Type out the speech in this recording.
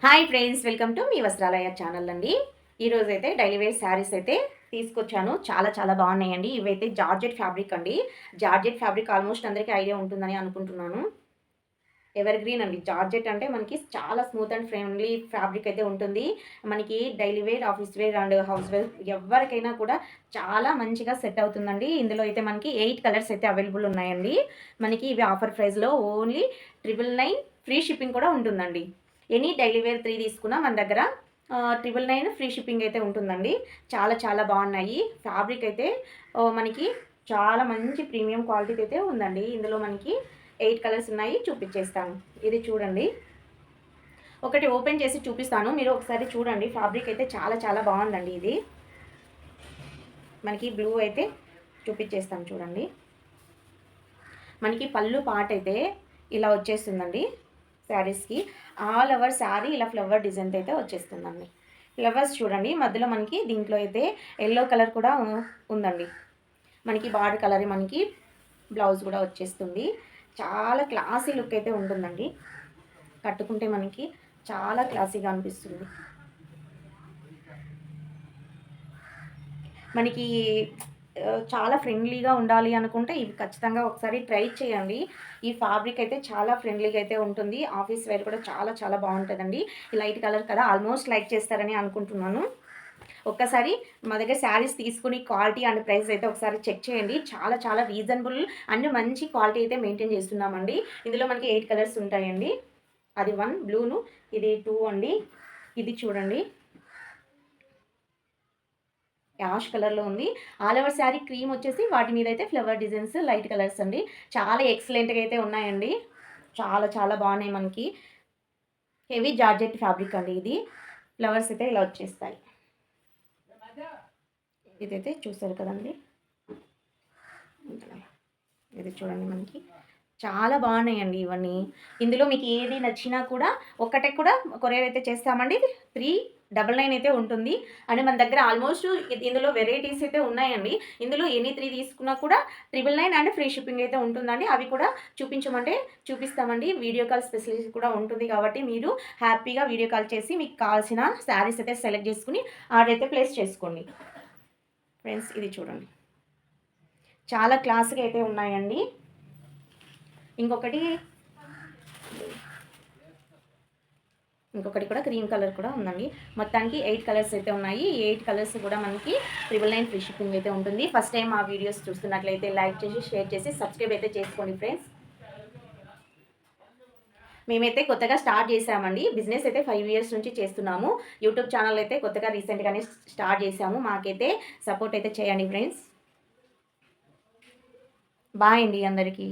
Hi friends, welcome to మీ Vastralaya channel అండి. ఈరోజు అయితే డైలీ వేర్ శారీస్ అయితే తీసుకొచ్చాను. చాలా చాలా బాగున్నాయండి. ఇవైతే జార్జెట్ ఫ్యాబ్రిక్ అండి. జార్జెట్ ఫ్యాబ్రిక్ ఆల్మోస్ట్ అందరికీ ఐడియా ఉంటుందని అనుకుంటున్నాను. ఎవర్ గ్రీన్ అండి. జార్జెట్ అంటే మనకి చాలా స్మూత్ అండ్ ఫ్రెండ్లీ ఫ్యాబ్రిక్ అయితే ఉంటుంది. మనకి daily wear, office wear and house wear ఎవరికైనా కూడా చాలా మంచిగా సెట్ అవుతుందండి. ఇందులో అయితే మనకి 8 కలర్స్ అయితే అవైలబుల్ ఉన్నాయండి. మనకి ఇవి ఆఫర్ ప్రైస్లో ఓన్లీ 999 ఫ్రీ షిప్పింగ్ కూడా ఉంటుందండి. ఎనీ డైలీ వేర్ 3 తీసుకున్నా మన దగ్గర 999 ఫ్రీ షిప్పింగ్ అయితే ఉంటుందండి. చాలా చాలా బాగున్నాయి. ఫ్యాబ్రిక్ అయితే మనకి చాలా మంచి ప్రీమియం క్వాలిటీ అయితే ఉందండి. ఇందులో మనకి 8 కలర్స్ ఉన్నాయి, చూపించేస్తాను. ఇది చూడండి, ఒకటి ఓపెన్ చేసి చూపిస్తాను, మీరు ఒకసారి చూడండి. ఫ్యాబ్రిక్ అయితే చాలా చాలా బాగుందండి. ఇది మనకి బ్లూ అయితే చూపించేస్తాను చూడండి. మనకి పళ్ళు పార్ట్ అయితే ఇలా వచ్చేస్తుందండి. శారీస్కి ఆల్ ఓవర్ శారీ ఇలా ఫ్లవర్ డిజైన్ అయితే వచ్చేస్తుందండి. ఫ్లవర్స్ చూడండి, మధ్యలో మనకి దీంట్లో అయితే ఎల్లో కలర్ కూడా ఉందండి. మనకి బార్డర్ కలర్ మనకి బ్లౌజ్ కూడా వచ్చేస్తుంది. చాలా క్లాసీ లుక్ అయితే ఉంటుందండి. కట్టుకుంటే మనకి చాలా క్లాసీగా అనిపిస్తుంది. మనకి చాలా ఫ్రెండ్లీగా ఉండాలి అనుకుంటే ఇవి ఖచ్చితంగా ఒకసారి ట్రై చేయండి. ఈ ఫ్యాబ్రిక్ అయితే చాలా ఫ్రెండ్లీగా అయితే ఉంటుంది. ఆఫీస్ వేర్ కూడా చాలా చాలా బాగుంటుందండి. ఈ లైట్ కలర్ కదా, ఆల్మోస్ట్ లైక్ చేస్తారని అనుకుంటున్నాను. ఒక్కసారి మా దగ్గర శారీస్ తీసుకుని క్వాలిటీ అండ్ ప్రైస్ అయితే ఒకసారి చెక్ చేయండి. చాలా చాలా రీజనబుల్ అండ్ మంచి క్వాలిటీ అయితే మెయింటైన్ చేస్తున్నామండి. ఇందులో మనకి 8 కలర్స్ ఉంటాయండి. అది 1 బ్లూను, ఇది 2 అండి. ఇది చూడండి, యాష్ కలర్లో ఉంది. ఆల్ ఓవర్ శారీ క్రీమ్ వచ్చేసి వాటి మీద అయితే ఫ్లవర్ డిజైన్స్ లైట్ కలర్స్ అండి. చాలా ఎక్సలెంట్గా అయితే ఉన్నాయండి. చాలా చాలా బాగున్నాయి. మనకి హెవీ జార్జెట్ ఫ్యాబ్రిక్ అండి. ఇది ఫ్లవర్స్ అయితే ఇలా వచ్చేస్తాయి. ఇదైతే చూసారు కదండి, ఇది చూడండి, మనకి చాలా బాగున్నాయండి ఇవన్నీ. ఇందులో మీకు ఏది నచ్చినా కూడా ఒకటే కూడా కొరియర్ అయితే చేస్తామండి. 399 అయితే ఉంటుంది. అండ్ మన దగ్గర ఆల్మోస్ట్ ఇందులో వెరైటీస్ అయితే ఉన్నాయండి. ఇందులో ఎనీ 3 తీసుకున్నా కూడా 999 అండ్ ఫ్రీ షిప్పింగ్ అయితే ఉంటుందండి. అవి కూడా చూపించమంటే చూపిస్తామండి. వీడియో కాల్ స్పెషలిస్ట్ కూడా ఉంటుంది కాబట్టి మీరు హ్యాపీగా వీడియో కాల్ చేసి మీకు కావాల్సిన శారీస్ అయితే సెలెక్ట్ చేసుకుని ఆర్డర్ అయితే ప్లేస్ చేసుకోండి. ఫ్రెండ్స్, ఇది చూడండి, చాలా క్లాస్గా అయితే ఉన్నాయండి. ఇంకొకటి కూడా క్రీమ్ కలర్ కూడా ఉందండి. మొత్తానికి 8 కలర్స్ అయితే ఉన్నాయి. 8 కలర్స్ కూడా మనకి 999 ఫ్రీ షిప్పింగ్ అయితే ఉంటుంది. ఫస్ట్ టైం మా వీడియోస్ చూస్తున్నట్లయితే లైక్ చేసి, షేర్ చేసి, సబ్స్క్రైబ్ అయితే చేసుకోండి ఫ్రెండ్స్. మేమైతే కొత్తగా స్టార్ట్ చేసామండి. బిజినెస్ అయితే 5 ఇయర్స్ నుంచి చేస్తున్నాము. యూట్యూబ్ ఛానల్ అయితే కొత్తగా రీసెంట్గానే స్టార్ట్ చేసాము. మాకైతే సపోర్ట్ అయితే చేయండి ఫ్రెండ్స్. బాయ్ అండి అందరికీ.